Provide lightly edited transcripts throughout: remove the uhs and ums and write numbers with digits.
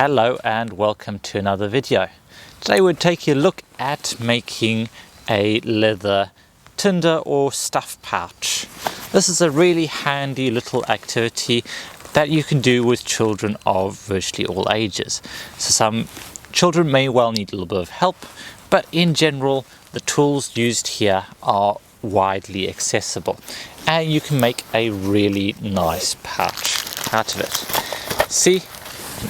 Hello and welcome to another video. Today we're taking a look at making a leather tinder or stuff pouch. This is a really handy little activity that you can do with children of virtually all ages. So some children may well need a little bit of help, but in general the tools used here are widely accessible and you can make a really nice pouch out of it. See?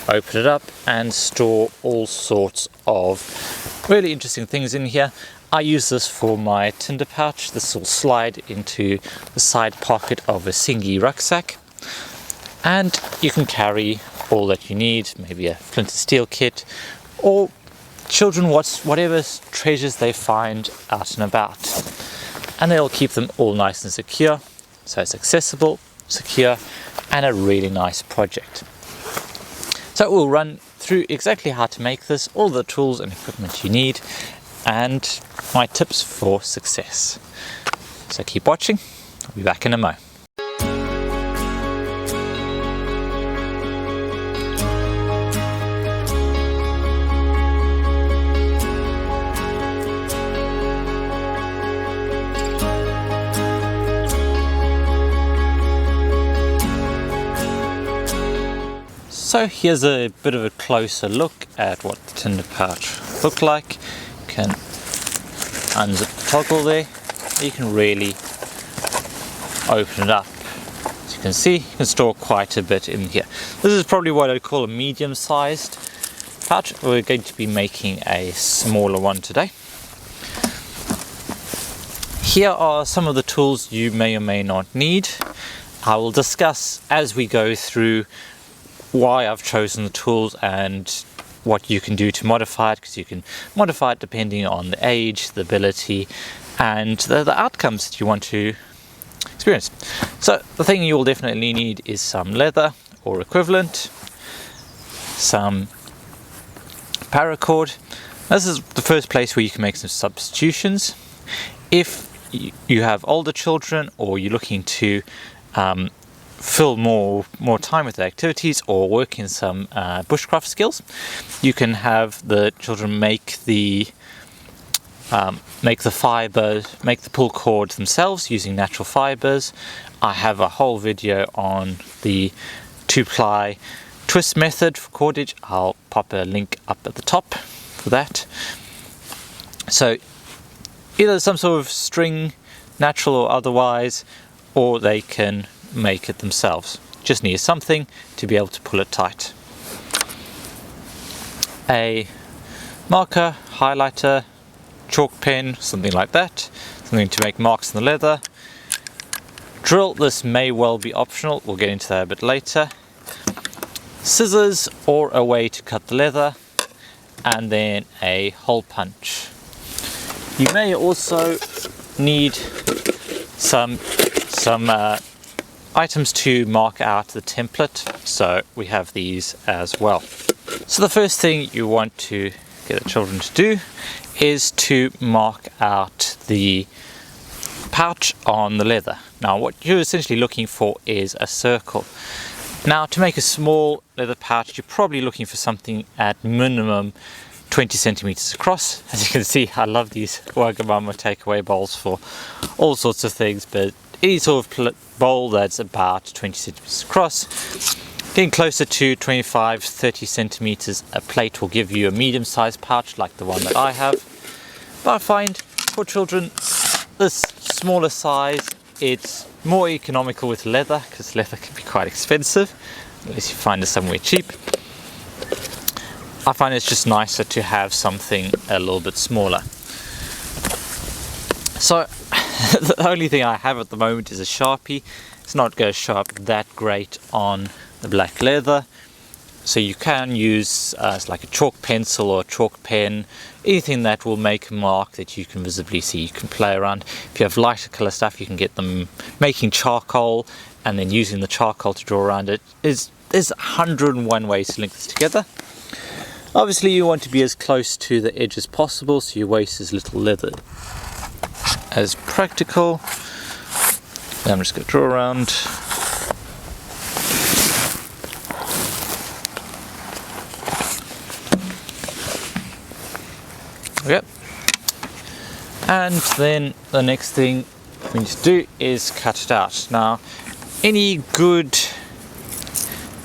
Open it up and store all sorts of really interesting things in here. I use this for my tinder pouch. This will slide into the side pocket of a Singy rucksack, and you can carry all that you need, maybe a flint and steel kit, or children whatever treasures they find out and about, and they'll keep them all nice and secure. So it's accessible, secure, and a really nice project. So we'll run through exactly how to make this, all the tools and equipment you need, and my tips for success. So keep watching, I'll be back in a mo. So here's a bit of a closer look at what the tinder pouch looked like. You can unzip the toggle there. You can really open it up. As you can see, you can store quite a bit in here. This is probably what I'd call a medium-sized pouch. We're going to be making a smaller one today. Here are some of the tools you may or may not need. I will discuss as we go through why I've chosen the tools and what you can do to modify it, because you can modify it depending on the age, the ability, and the outcomes that you want to experience. So the thing you will definitely need is some leather or equivalent, some paracord. This is the first place where you can make some substitutions. If you have older children or you're looking to fill more time with the activities or work in some bushcraft skills, you can have the children make the fibers, make the pull cord themselves using natural fibers. I have a whole video on the 2-ply twist method for cordage. I'll pop a link up at the top for that. So either some sort of string, natural or otherwise, or they can make it themselves. Just need something to be able to pull it tight. A marker, highlighter, chalk pen, something like that. Something to make marks on the leather. Drill, this may well be optional, we'll get into that a bit later. Scissors or a way to cut the leather, and then a hole punch. You may also need some items to mark out the template, so we have these as well. So the first thing you want to get the children to do is to mark out the pouch on the leather. Now what you're essentially looking for is a circle. Now to make a small leather pouch, you're probably looking for something at minimum 20 centimeters across. As you can see, I love these Wagamama takeaway bowls for all sorts of things, but any sort of bowl that's about 20 centimeters across. Getting closer to 25-30 centimeters, a plate will give you a medium-sized pouch like the one that I have. But I find for children this smaller size, it's more economical with leather, because leather can be quite expensive unless you find it somewhere cheap. I find it's just nicer to have something a little bit smaller. So the only thing I have at the moment is a Sharpie. It's not going to show up that great on the black leather, so you can use like a chalk pencil or a chalk pen, anything that will make a mark that you can visibly see. You can play around. If you have lighter color stuff, you can get them making charcoal and then using the charcoal to draw around it. There's 101 ways to link this together. Obviously you want to be as close to the edge as possible, so you waste as little leather as practical. Then I'm just going to draw around. Yep. And then the next thing we need to do is cut it out. Now, any good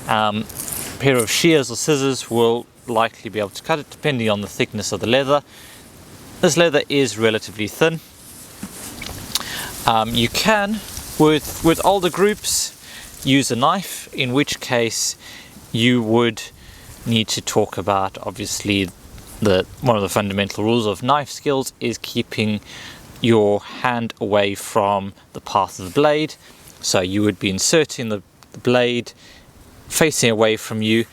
pair of shears or scissors will likely be able to cut it, depending on the thickness of the leather. This leather is relatively thin. You can, with older groups, use a knife, in which case you would need to talk about, obviously, one of the fundamental rules of knife skills is keeping your hand away from the path of the blade. So you would be inserting the blade facing away from you,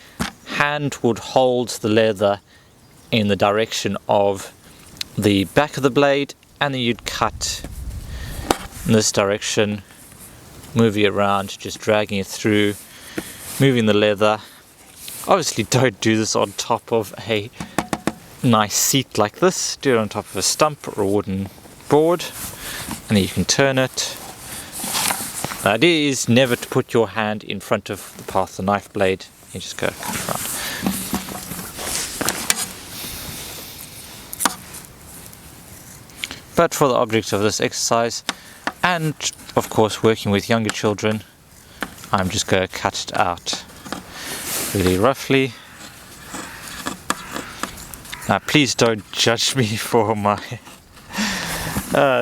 hand would hold the leather in the direction of the back of the blade, and then you'd cut in this direction, moving it around, just dragging it through, moving the leather. Obviously don't do this on top of a nice seat like this, do it on top of a stump or a wooden board, and then you can turn it. The idea is never to put your hand in front of the path of the knife blade. You just go cut around. But for the object of this exercise, and of course working with younger children, I'm just going to cut it out really roughly. Now please don't judge me for my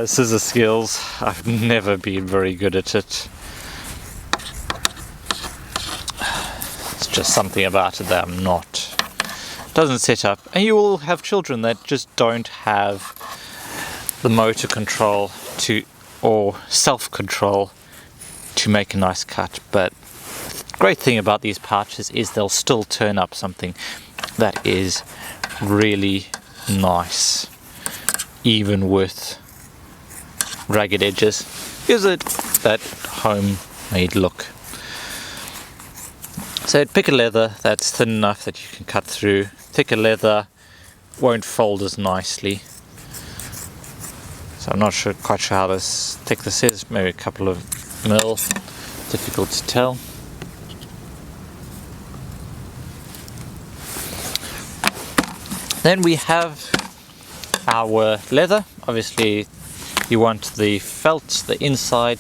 scissor skills. I've never been very good at it. It's just something about it that I'm not. Doesn't set up. And you will have children that just don't have the motor control or self-control to make a nice cut. But the great thing about these pouches is they'll still turn up something that is really nice, even with ragged edges. Gives it that homemade look. So pick a leather that's thin enough that you can cut through. Thicker leather won't fold as nicely. So I'm not quite sure how thick this is, maybe a couple of mil, difficult to tell. Then we have our leather. Obviously you want the felt, the inside,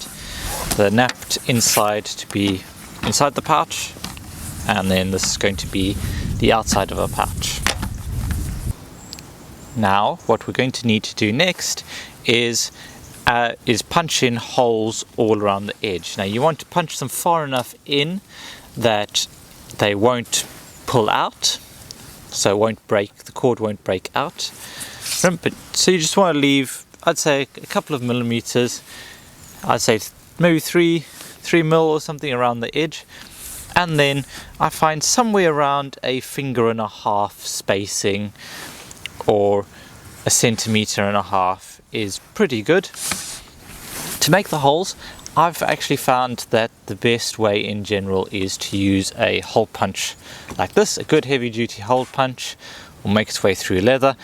the napped inside to be inside the pouch, and then this is going to be the outside of our pouch. Now what we're going to need to do next is punch in holes all around the edge. Now you want to punch them far enough in that they won't pull out, so it won't break, the cord won't break out. So you just want to leave, I'd say, a couple of millimeters, I'd say maybe 3 mil or something around the edge. And then I find somewhere around a 1.5 finger spacing, or 1.5 centimeters is pretty good. To make the holes, I've actually found that the best way in general is to use a hole punch like this. A good heavy duty hole punch will make its way through leather.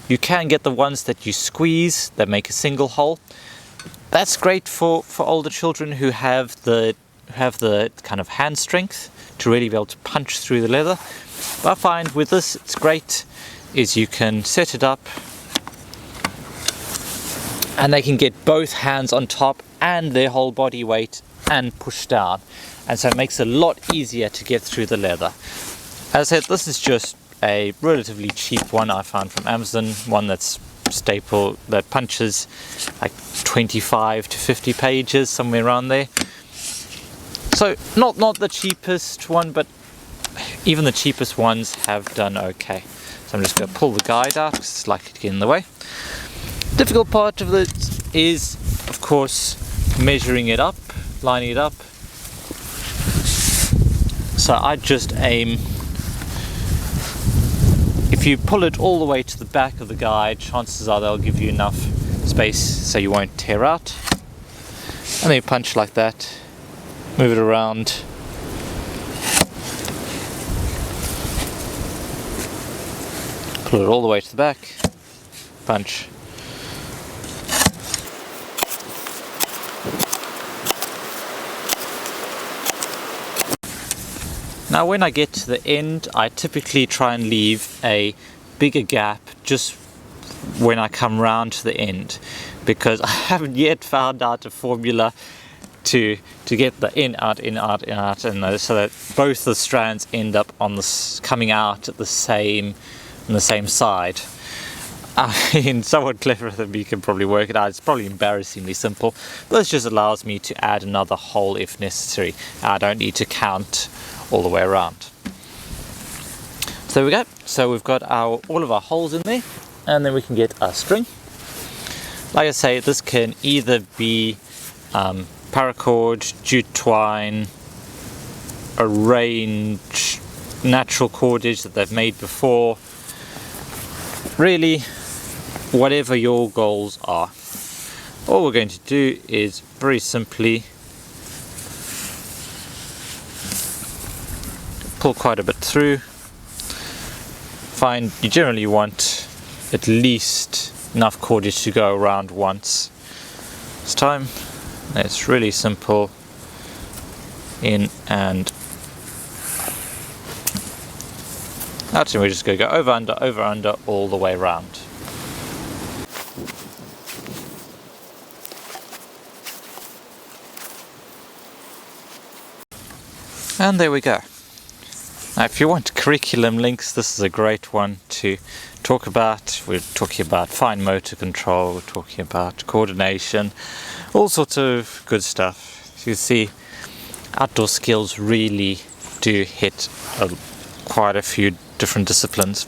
You can get the ones that you squeeze that make a single hole. That's great for older children who have the kind of hand strength to really be able to punch through the leather. But I find with this, it's great is you can set it up and they can get both hands on top and their whole body weight and push down, and so it makes it a lot easier to get through the leather. As I said, this is just a relatively cheap one I found from Amazon, one that's staple, that punches like 25 to 50 pages, somewhere around there. So not the cheapest one, but even the cheapest ones have done okay. So I'm just going to pull the guide out because it's likely to get in the way. Difficult part of it is, of course, measuring it up, lining it up. So I just aim, if you pull it all the way to the back of the guide, chances are they'll give you enough space so you won't tear out. And then you punch like that, move it around. Pull it all the way to the back, punch. Now when I get to the end, I typically try and leave a bigger gap just when I come round to the end, because I haven't yet found out a formula to get the in out, and so that both the strands end up on coming out at the same side. I mean, somewhat cleverer than me can probably work it out. It's probably embarrassingly simple. This just allows me to add another hole if necessary. I don't need to count all the way around. So there we go. So we've got all of our holes in there, and then we can get our string. Like I say, this can either be paracord, jute twine, a range, natural cordage that they've made before. Really, whatever your goals are. All we're going to do is very simply pull quite a bit through. Find you generally want at least enough cordage to go around once. This time, it's really simple. In and out, and we're just going to go over, under, all the way around. And there we go. Now, if you want curriculum links, this is a great one to talk about. We're talking about fine motor control, we're talking about coordination, all sorts of good stuff. As you see, outdoor skills really do hit quite a few different disciplines.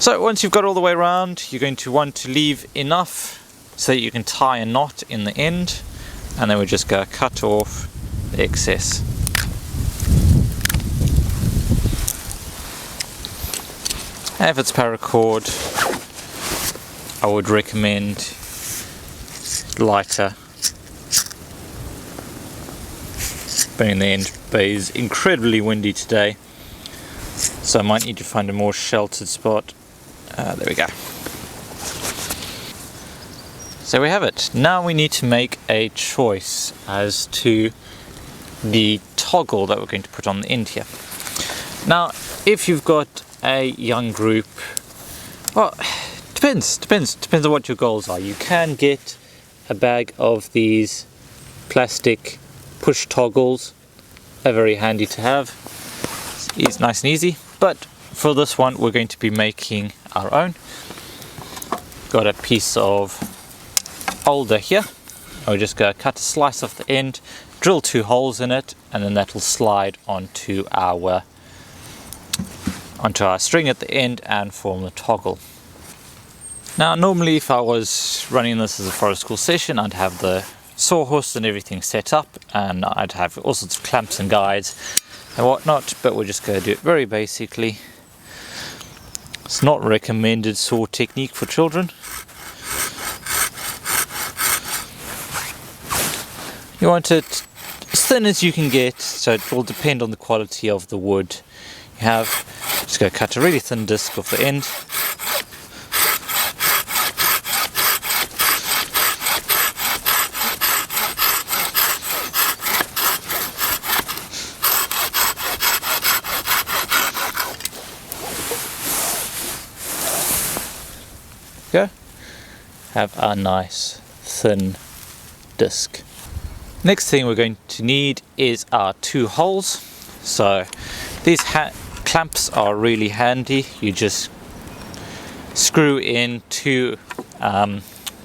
So once you've got all the way around, you're going to want to leave enough so that you can tie a knot in the end, and then we just go cut off the excess. And if it's paracord, I would recommend lighter. But in the end, it's incredibly windy today, so I might need to find a more sheltered spot. There we go. So we have it. Now we need to make a choice as to the toggle that we're going to put on the end here. Now, if you've got a young group, well, depends on what your goals are. You can get a bag of these plastic push toggles. They're very handy to have. It's nice and easy, but for this one we're going to be making our own. Got a piece of holder here. We're just going to cut a slice off the end, drill 2 holes in it, and then that will slide onto our string at the end and form the toggle. Now, normally if I was running this as a forest school session, I'd have the sawhorse and everything set up, and I'd have all sorts of clamps and guides and whatnot, but we're just going to do it very basically. It's not recommended saw technique for children. You want it as thin as you can get, so it will depend on the quality of the wood you have. Just go cut a really thin disc off the end. Go. Have a nice thin disc. Next thing we're going to need is our 2 holes. So these clamps are really handy. You just screw in 2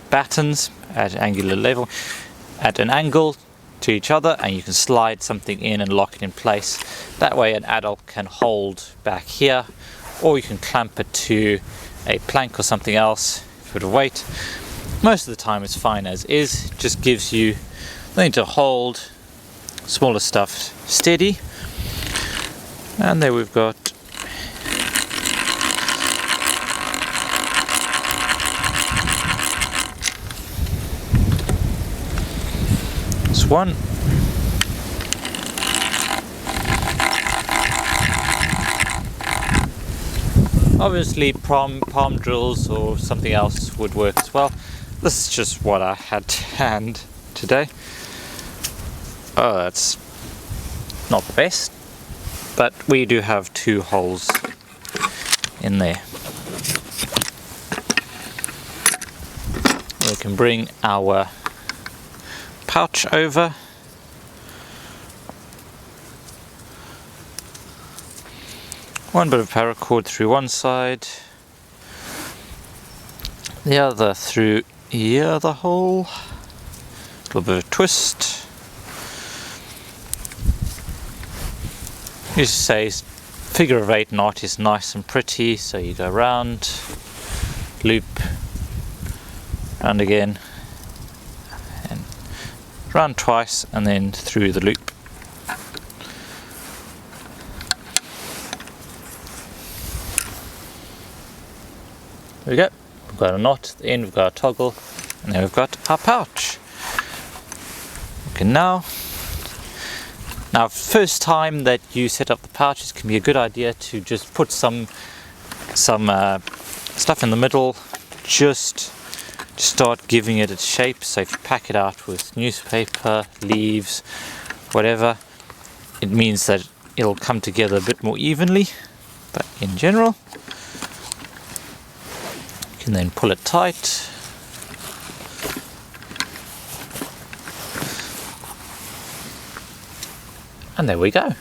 battens at an angular level, at an angle to each other, and you can slide something in and lock it in place. That way an adult can hold back here, or you can clamp it to a plank or something else, bit of weight. Most of the time it's fine as is, just gives you something to hold smaller stuff steady. And there we've got this one. Obviously palm drills or something else would work as well. This is just what I had to hand today. Oh, that's not the best, but we do have 2 holes in there. We can bring our pouch over. One bit of paracord through one side, the other through here, the hole, a little bit of twist. You say figure of 8 knot is nice and pretty, so you go round, loop, round again, and round twice, and then through the loop. There we go. We've got a knot at the end, we've got a toggle, and then we've got our pouch. Okay, now first time that you set up the pouch, it can be a good idea to just put some stuff in the middle, just to start giving it its shape. So if you pack it out with newspaper, leaves, whatever, it means that it'll come together a bit more evenly. But in general, you can then pull it tight. And there we go.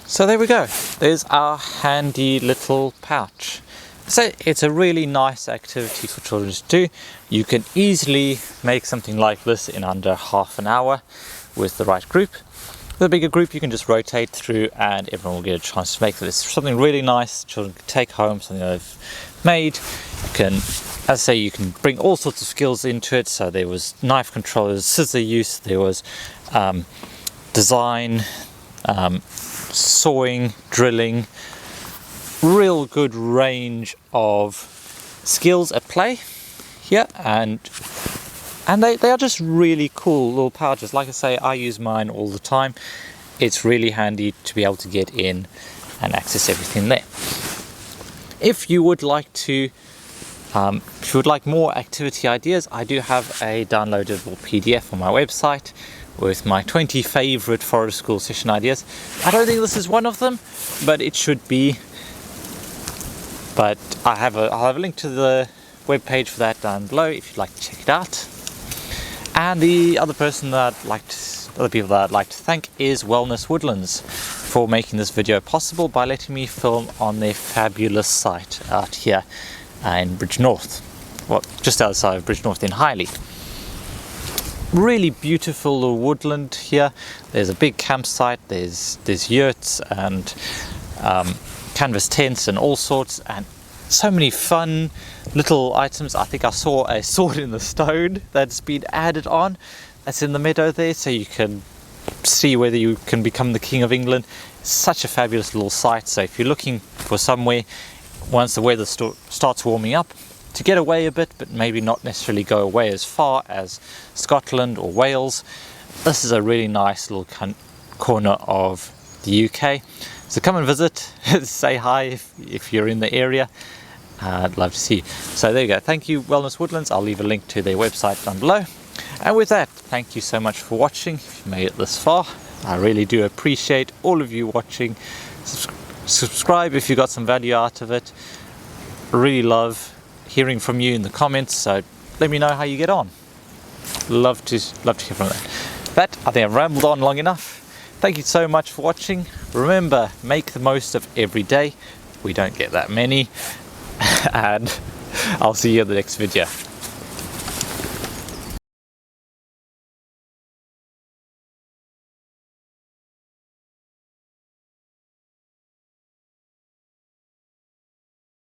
So there we go. There's our handy little pouch. So it's a really nice activity for children to do. You can easily make something like this in under half an hour with the right group. With a bigger group, you can just rotate through and everyone will get a chance to make this. Something really nice children can take home, something they've made. You can, as I say, you can bring all sorts of skills into it. So there was knife control, there was scissor use, there was design, sawing, drilling, real good range of skills at play here, and they are just really cool little pouches. Like I say, I use mine all the time. It's really handy to be able to get in and access everything there. If you would like to if you would like more activity ideas, I do have a downloadable PDF on my website with my 20 favorite forest school session ideas. I don't think this is one of them, but it should be. But I'll have a link to the webpage for that down below if you'd like to check it out. And the other people that I'd like to thank is Wellness Woodlands for making this video possible by letting me film on their fabulous site out here in Bridgnorth, well, just outside of Bridgnorth in Highley. Really beautiful little woodland here. There's a big campsite, there's yurts and canvas tents and all sorts, and so many fun little items. I think I saw a sword in the stone that's been added on, that's in the meadow there, so you can see whether you can become the King of England. It's such a fabulous little site. So if you're looking for somewhere, once the weather starts warming up, to get away a bit, but maybe not necessarily go away as far as Scotland or Wales, this is a really nice little corner of the UK. So come and visit, say hi if you're in the area. I'd love to see you. So there you go. Thank you, Wellness Woodlands. I'll leave a link to their website down below. And with that, thank you so much for watching. If you made it this far, I really do appreciate all of you watching. Subscribe if you got some value out of it. Really love hearing from you in the comments, so let me know how you get on. Love to hear from that. But I think I've rambled on long enough. Thank you so much for watching. Remember, make the most of every day. We don't get that many. And I'll see you in the next video.